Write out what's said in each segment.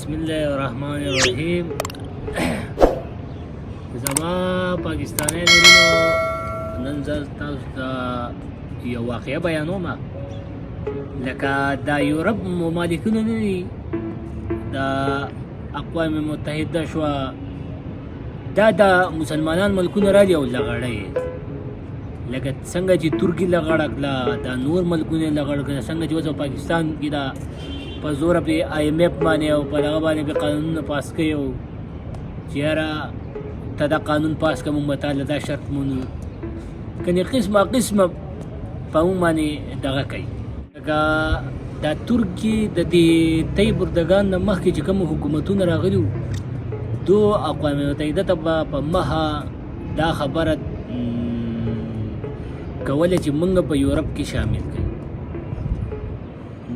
بسم الله الرحمن الرحیم. زما پاکستانی ورونو، نن زه تاسو ته یو واقعه بیانوم. لکه دا یورپ ممالکونه نه دي، دا اقوام متحده شوه، دا د مسلمانان ملکونه راځي او لغړی لکه څنګه چې ترکي لغړه کړه، دا نور ملکونه لغړ کړه، څنګه چې اوس پاکستان کې دا په زوره پې IMF باندې او په دغه باندې پې قانونونه پاس کوي او چې یاره ته دا قانون پاس کړه موږ به تاله دا شرط منو، کنې قسمه قسمه په موږ باندې دغه کوي. لکه دا ترکي د دې طیب اردګان نه مخکې چې کوم حکومتونه راغلي وو، دو اقوام متحده ته به په مخه دا خبره کوله چې موږ په یورپ کې شامل کړي.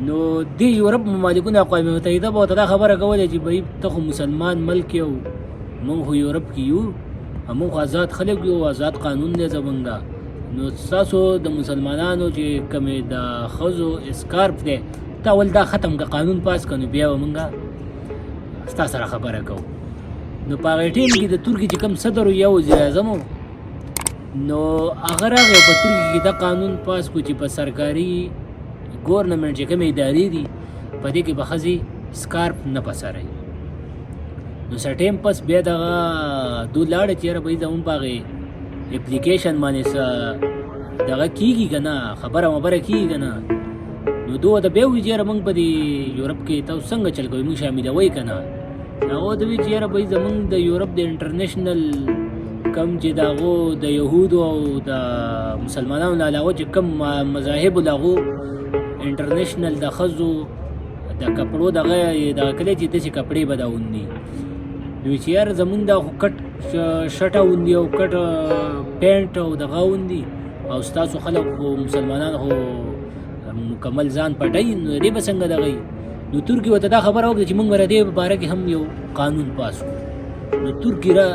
نو دې یورپ ممالکونه اقوام متحده به ورته دا خبره کوله چې بهی ته خو مسلمان ملک یو، موږ خو یورپ کې یو، موږ خو آزاد خلک یو، آزاد قانون دی زموږ. نو ستاسو د مسلمانانو چې کومې د ښځو اسکارف دی، ته اول دا ختم که قانون پاس کړه، نو بیا به موږ ستا سره خبره کوو. نو په هغې ټیم کې د ترکي چې کوم صدر و یا وزیر اعظم و، نو هغه راغی په ترکي کې دا قانون پاس کړو چې په سرکاري ګورنمنټ چې کومې ادارې دي په دې کې به ښځې سکارف نه په سروي. نو څه ټایم پس بیا دغه دوی لاړه چې یاره بهی زمونږ په هغې اپلیکیشن باندې څه دغه کېږي که نه، خبره مبره کېږي که نه. نو دوی ورته بیا ووایي چې یاره موږ په دې یورپ کې تاسو څنګه چل کوئ، موږ شاملوئ که نه. هغه ورته وایي چې یاره بهی زمونږ د یورپ د انټرنیشنل کم چې د هغو د یهودو او د مسلمانانو نه علاوه چې کم مذاهبو د هغو انټرنیشنل د ښځو د کپړو دغه کلی چې داسې کپړې به دا اوندي. دوی چې یاره زمونږ دا خو کټ شټه اوندي او کټ پینټ او دغه اوندي، او ستاسو خلک خو مسلمانان خو مکمل ځان پټوي، نو دې به څنګه دغه. نو ترکي ورته دا خبره وکړه چې موږ به د دې په باره کې هم یو قانون پاس کړو. نو ترکي را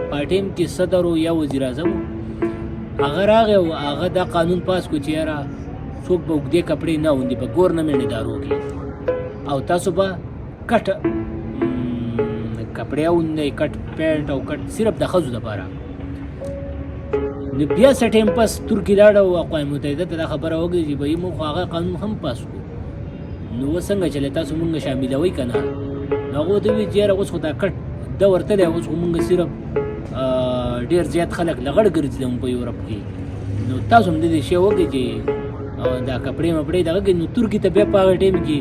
په ټایم کې صدر و یا وزیر اعظم و، هغه راغی او هغه دا قانون پاس کړو چې یاره څوک به اوږدې کپړې نه اوندي په ګورنمنټ ادارو کې، او تاسو به کټ کپړې اوندئ، کټ پینټ او کټ صرف د ښځو دپاره. نو بیا څه ټایم پس ترکي لاړه او اقوام متحده ته دا خبره وکړه چې بهی موږ خو هغه قانون هم پاس کړو، نو اوس څنګه چلی تاسو موږ شاملوئ که نه. نو هغه ورته ووایي چې یاره اوس خو دا کټ ده ورتلی، اوس خو موږ صرف ډېر زیات خلک لغړ ګرځي زموږ په یورپ کې، نو تاسو هم د دې شی وکړئ چې دا کپړې مپړې دغه کوي. نو ترکي ته بیا په هغه ټایم کې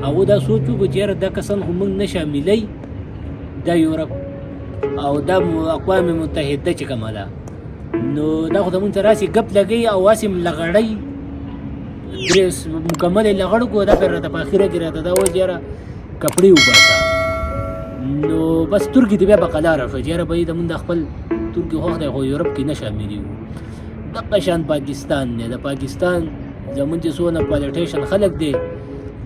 هغو دا سوچ وکړو چې یاره دا کسان خو موږ نه شاملوئ دا یورپ او دا اقوام متحده چې کومه ده، نو دا خو زمونږ ته راسې ګپ لګوي او هسې لغړی درې مکمل یې لغړ کړو. دا بیا راته په اخره کې راته دا وایي چې یاره کپړې وباسه. نو بس ترکي ته بیا بقلاره شوه چې یاره بهی زمونږ د خپل ترکي خوښ دی خو یورپ کې نه شاملېږو. دغه شان پاکستان دی، د پاکستان زمونږ چې څونه پالیټیشن خلک دی،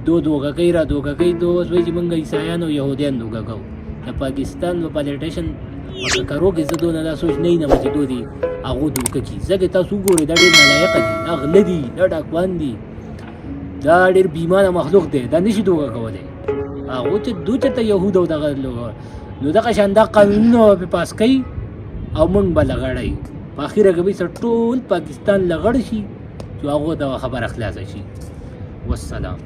دو دوکه کوي را دوکه کوي، دو اوس وایي چې موږ عیسایان او یهودیان دوکه کوو. د پاکستان په پالیټیشن په کرو کې زه دونه دا سوچ نه یم چې دو دي هغو دوکه کړي، ځکه تاسو وګورئ دا ډېر نالایقه دي، دا غله دي، دا ډاکوان دي، دا ډېر بیمانه مخلوق دی، دا نشي دوکه کولی. هغو چې دو چېرته یهود او دغه نو دغه شان دا قانونونه به پاس کوي او موږ به لغړی. په اخره کې به ټول پاکستان لغړ شي چې هغو ته خبره خلاصه شي. والسلام.